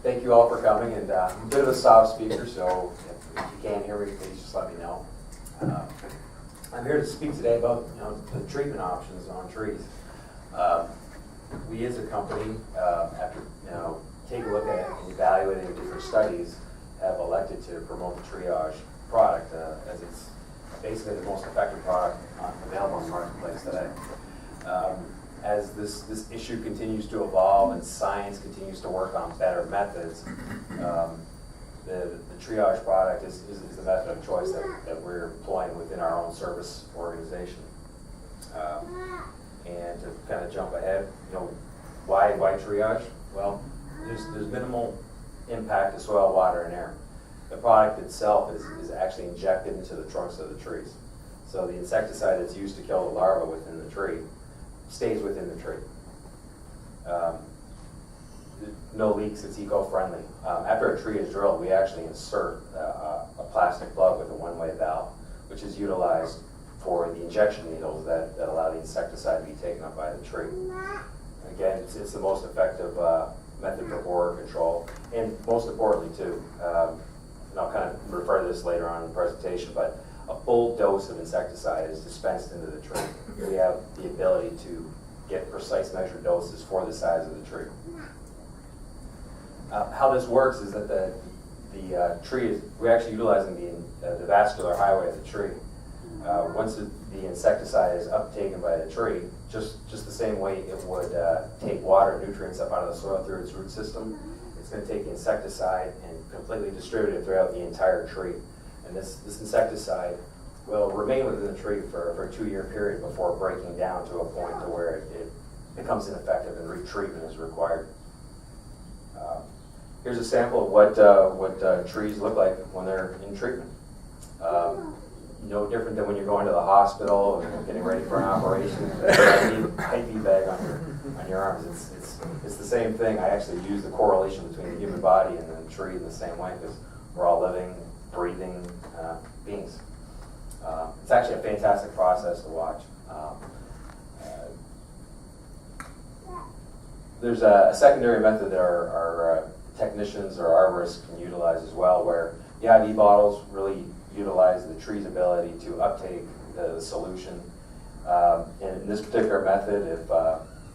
Thank you all for coming, and I'm a bit of a soft speaker, so if you can't hear me, please just let me know. I'm here to speak today about the treatment options on trees. We as a company, after taking a look at and evaluating different studies, have elected to promote the triage product as it's basically the most effective product available in the marketplace today. As this issue continues to evolve and science continues to work on better methods, the triage product is the method of choice that we're employing within our own service organization. And to kind of jump ahead, why triage? Well, there's minimal impact to soil, water, and air. The product itself is actually injected into the trunks of the trees. So the insecticide that's used to kill the larva within the tree stays within the tree. No leaks, it's eco-friendly. After a tree is drilled, we actually insert a plastic plug with a one-way valve, which is utilized for the injection needles that allow the insecticide to be taken up by the tree. Again, it's the most effective method for borer control, and most importantly too, and I'll kind of refer to this later on in the presentation, but a full dose of insecticide is dispensed into the tree. We have the ability to get precise measured doses for the size of the tree. How this works is that the tree is, we're actually utilizing the vascular highway of the tree. Once the insecticide is uptaken by the tree, just the same way it would take water, nutrients up out of the soil through its root system, it's going to take the insecticide and completely distribute it throughout the entire tree. And this insecticide will remain within the tree for a 2-year period before breaking down to a point to where it becomes ineffective and retreatment is required. Here's a sample of what trees look like when they're in treatment. No different than when you're going to the hospital and getting ready for an operation. IV bag on your arms. It's the same thing. I actually use the correlation between the human body and the tree in the same way because we're all living, breathing beings. It's actually a fantastic process to watch. There's a secondary method that our technicians or arborists can utilize as well, where the IV bottles really utilize the tree's ability to uptake the solution. And in this particular method,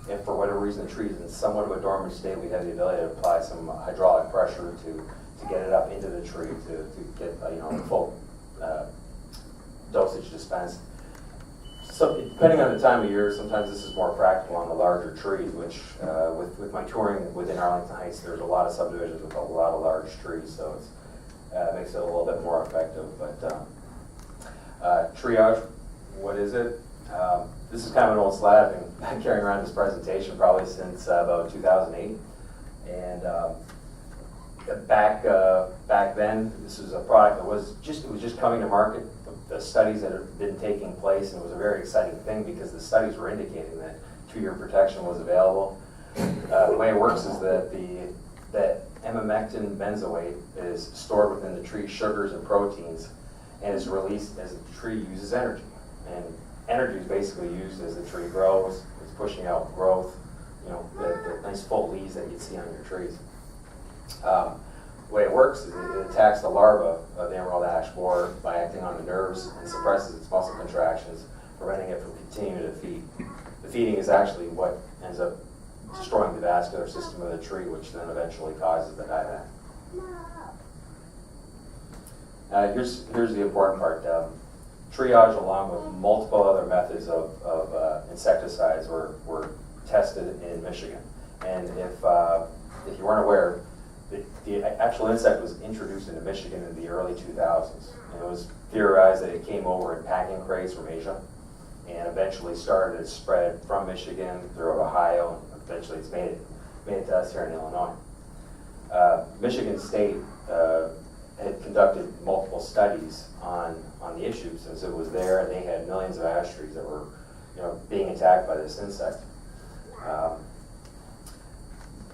if for whatever reason the tree is in somewhat of a dormant state, we have the ability to apply some hydraulic pressure to get it up into the tree to get the full dosage dispensed. So depending on the time of year, sometimes this is more practical on the larger trees, which with my touring within Arlington Heights, there's a lot of subdivisions with a lot of large trees, so it makes it a little bit more effective. But triage, what is it? This is kind of an old slide. I've been carrying around this presentation probably since about 2008. And back then, this was a product that was just coming to market. The studies that had been taking place, and it was a very exciting thing because the studies were indicating that 2-year protection was available. The way it works is that that emamectin benzoate is stored within the tree sugars and proteins and is released as the tree uses energy. And energy is basically used as the tree grows. It's pushing out growth, the nice full leaves that you see on your trees. The way it works is it attacks the larva of the emerald ash borer by acting on the nerves and suppresses its muscle contractions, preventing it from continuing to feed. The feeding is actually what ends up destroying the vascular system of the tree, which then eventually causes the dieback. Here's the important part. Triage, along with multiple other methods of insecticides, were tested in Michigan. And if you weren't aware, the actual insect was introduced into Michigan in the early 2000s. And it was theorized that it came over in packing crates from Asia and eventually started to spread from Michigan through Ohio, and eventually it's made it to us here in Illinois. Michigan State had conducted multiple studies on the issue since it was there, and they had millions of ash trees that were being attacked by this insect.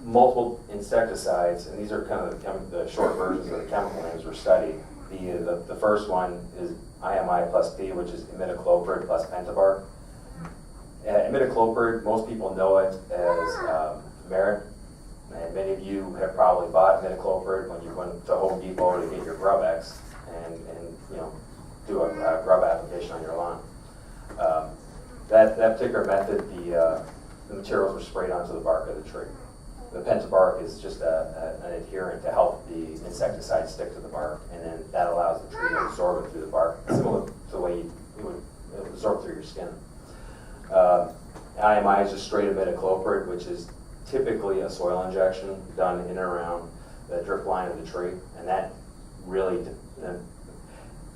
Multiple insecticides, and these are kind of the short versions of the chemical names were studied. The first one is IMI plus P, which is imidacloprid plus pentabark. Imidacloprid, most people know it as merit, and And many of you have probably bought imidacloprid when you went to Home Depot to get your grub X and you know, do a grub application on your lawn. That particular method, the materials were sprayed onto the bark of the tree. The pentabark is just an adherent to help the insecticide stick to the bark, and then that allows the tree to absorb it through the bark, similar to the way it would absorb through your skin. IMI is just straight imidacloprid, which is typically a soil injection done in and around the drip line of the tree, and that really,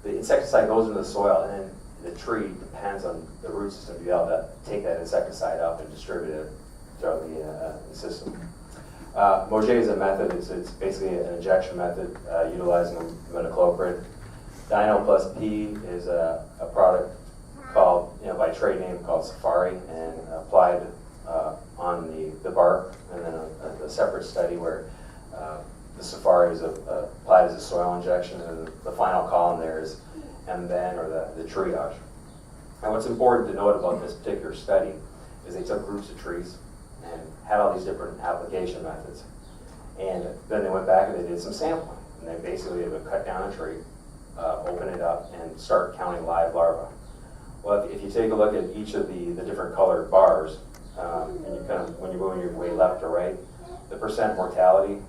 the insecticide goes into the soil, and then the tree depends on the root system to be able to take that insecticide up and distribute it throughout the system. Moget is a method, it's basically an injection method utilizing imidacloprid. Dino plus P is a product called, you know, by trade name called Safari, and applied on the bark, and then a separate study where the Safari is applied as a soil injection, and the final column there is MBEN, or the triage. And what's important to note about this particular study is they took groups of trees and had all these different application methods. And then they went back and they did some sampling. And they basically would cut down a tree, open it up, and start counting live larvae. Well, if you take a look at each of the different colored bars, and you kind of, when you're moving your way left or right, the percent mortality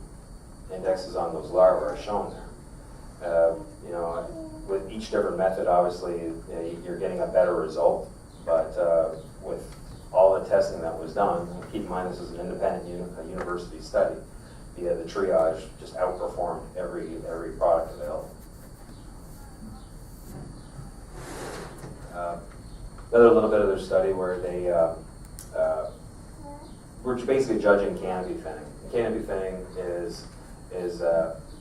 indexes on those larvae are shown there. You know, with each different method, obviously, you know, you're getting a better result, but with all the testing that was done, keep in mind this is an independent university study, the triage just outperformed every product available. Another little bit of their study where they were basically judging canopy thinning. And canopy thinning is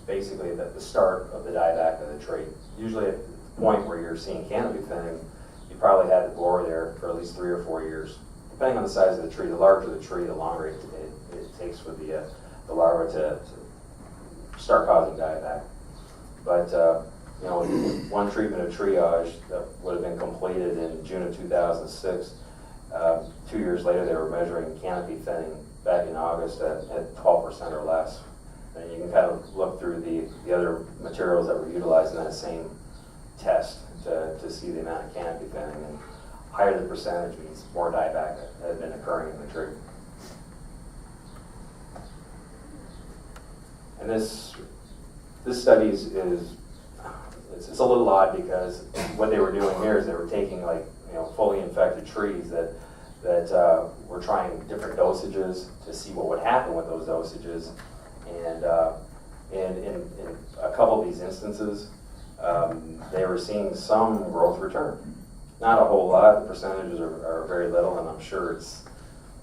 basically the start of the dieback of the tree. Usually at the point where you're seeing canopy thinning, you probably had the blower there for at least 3 or 4 years. Depending on the size of the tree, the larger the tree, the longer it takes for the larva to start causing dieback. But you know, one treatment of triage that would have been completed in June of 2006, 2 years later they were measuring canopy thinning back in August at 12% or less. And you can kind of look through the other materials that were utilized in that same test to see the amount of canopy thinning. And higher the percentage means more dieback had been occurring in the tree. And this study is it's a little odd, because what they were doing here is they were taking, like, you know, fully infected trees that were trying different dosages to see what would happen with those dosages. And in a couple of these instances, they were seeing some growth return. Not a whole lot. The percentages are very little, and I'm sure it's,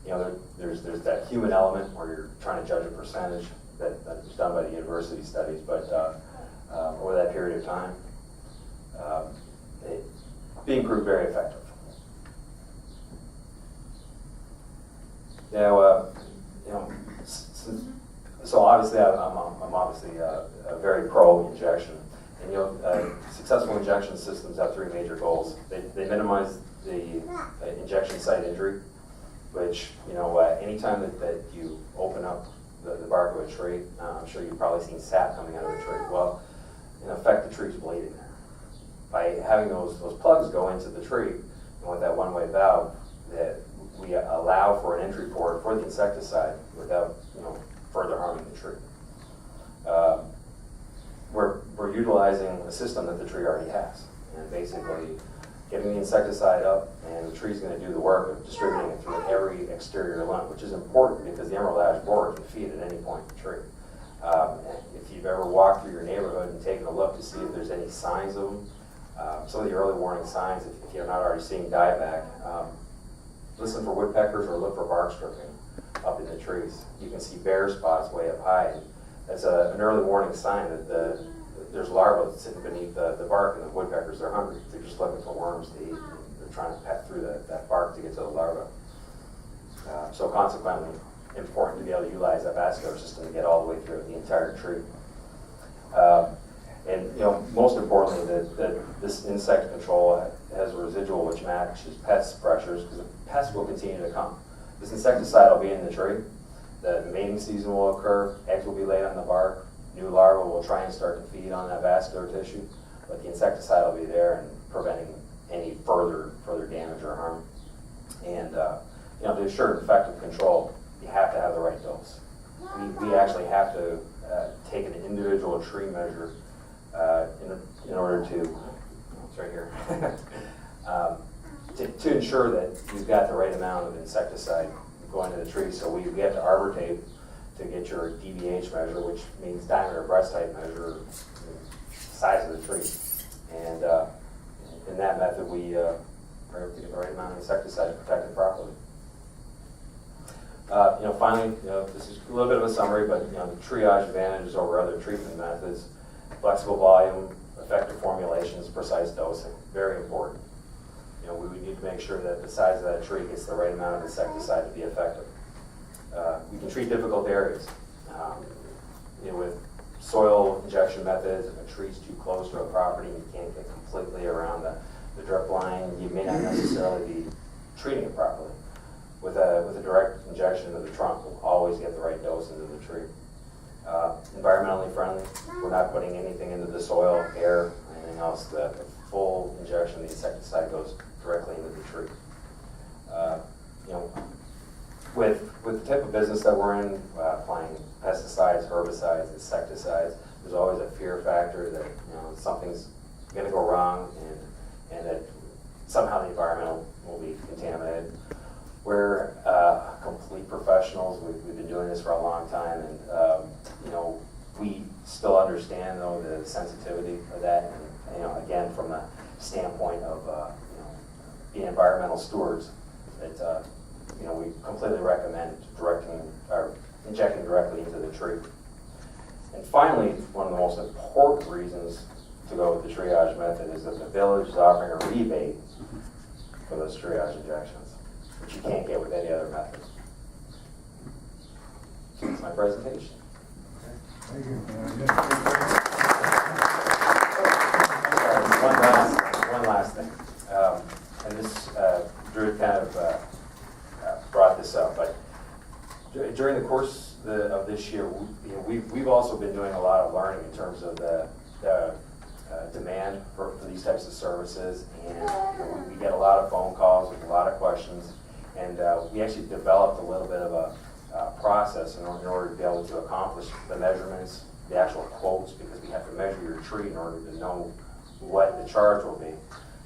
you know, there's that human element where you're trying to judge a percentage that's done by the university studies, but over that period of time, being proved very effective. Now, you know, so obviously I'm obviously very pro injection, and you know, successful injection systems have 3 major goals. They minimize the injection site injury, which, you know, anytime that you open up the bark of a tree, I'm sure you've probably seen sap coming out of a tree. Well, in effect, the tree's bleeding there. By having those plugs go into the tree, and with that one-way valve, that we allow for an entry port for the insecticide without, you know, further harming the tree. We're utilizing a system that the tree already has, and basically getting the insecticide up, and the tree's going to do the work of distributing it through every exterior limb, which is important because the emerald ash borer can feed at any point in the tree. If you've ever walked through your neighborhood and taken a look to see if there's any signs of them, some of the early warning signs, if you're not already seeing dieback, listen for woodpeckers or look for bark stripping up in the trees. You can see bare spots way up high. And that's an early warning sign that there's larvae sitting beneath the bark, and the woodpeckers, they're hungry. They're just looking for worms to eat. They're trying to peck through that bark to get to the larva. So consequently, important to be able to utilize that vascular system to get all the way through the entire tree. And you know, most importantly, that this insect control has a residual which matches pest pressures, because the pests will continue to come. This insecticide will be in the tree, the mating season will occur, eggs will be laid on the bark, new larvae will try and start to feed on that vascular tissue, but the insecticide will be there and preventing any further damage or harm. And to ensure effective control, you have to have the right dose. We actually have to take an individual tree measure in order to, it's right here, to ensure that you've got the right amount of insecticide going to the tree. So we have to arbor tape to get your DBH measure, which means diameter breast height measure, size of the tree. And in that method, we are able to get the right amount of insecticide to protect it properly. Finally, this is a little bit of a summary, but the triage advantages over other treatment methods: flexible volume, effective formulations, precise dosing, very important. We need to make sure that the size of that tree gets the right amount of insecticide to be effective. We can treat difficult areas. With soil injection methods, if a tree's too close to a property and you can't get completely around the drip line, you may not necessarily be treating it properly. With a direct injection into the trunk, we'll always get the right dose into the tree. Environmentally friendly, we're not putting anything into the soil, air, anything else. The full injection of the insecticide goes directly into the tree. With the type of business that we're in, applying pesticides, herbicides, insecticides, there's always a fear factor that something's going to go wrong and that somehow the environment will be contaminated. We're complete professionals. We've been doing this for a long time, and we still understand though the sensitivity of that. And again, from the standpoint of being environmental stewards, that we completely recommend injecting directly into the tree. And finally, one of the most important reasons to go with the triage method is that the village is offering a rebate for those triage injections, which you can't get with any other method. So that's my presentation. Thank you. One last thing. And this, Drew kind of brought this up, but during the course of this year, we've also been doing a lot of learning in terms of the demand for these types of services, and we get a lot of phone calls with a lot of questions, and we actually developed a little bit of a process in order to be able to accomplish the measurements, the actual quotes, because we have to measure your tree in order to know what the charge will be.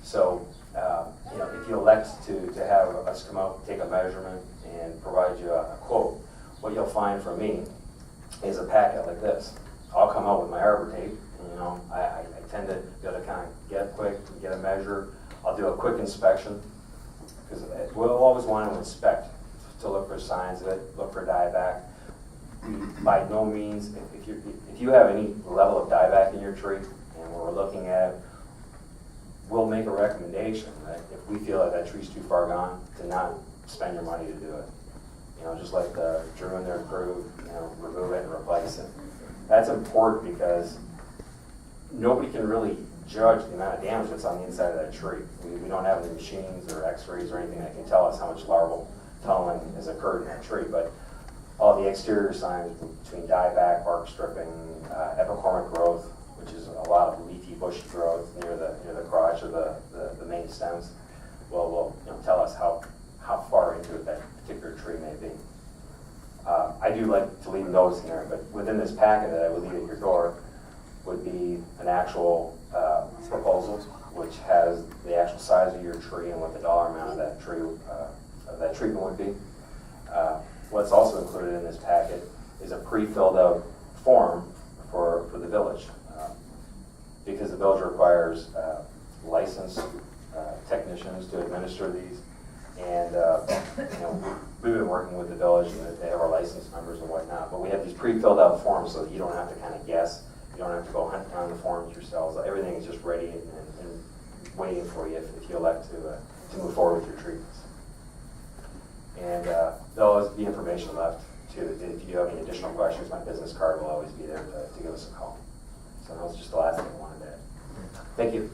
So if you elect to have us come out, take a measurement, and provide you a quote, what you'll find from me is a packet like this. I'll come out with my arbor tape. I tend to be able to kind of get quick, get a measure. I'll do a quick inspection, because we'll always want to inspect to look for signs of it, look for dieback. By no means, if you have any level of dieback in your tree, and we're looking at it, we'll make a recommendation that if we feel that that tree's too far gone, to not spend your money to do it. Just like Drew and their crew, remove it and replace it. That's important because nobody can really judge the amount of damage that's on the inside of that tree. We don't have any machines or x-rays or anything that can tell us how much larval tunneling has occurred in that tree, but all the exterior signs between dieback, bark stripping, epicormic growth, which is a lot of leafy bushy growth near the crotch of the main stems, will tell us how far into it that particular tree may be. I do like to leave notes in there, but within this packet that I would leave at your door would be an actual proposal, which has the actual size of your tree and what the dollar amount of that tree of that treatment would be. What's also included in this packet is a pre-filled out form for the village, because the village requires licensed technicians to administer these, and we've been working with the village, and they have our license numbers and whatnot, but we have these pre-filled out forms so that you don't have to kind of guess. You don't have to go hunt down the forms yourselves. Everything is just ready and waiting for you if you elect to move forward with your treatments. And there'll always be information left too. If you have any additional questions, my business card will always be there to give us a call. So that was just the last thing I wanted to add. Thank you.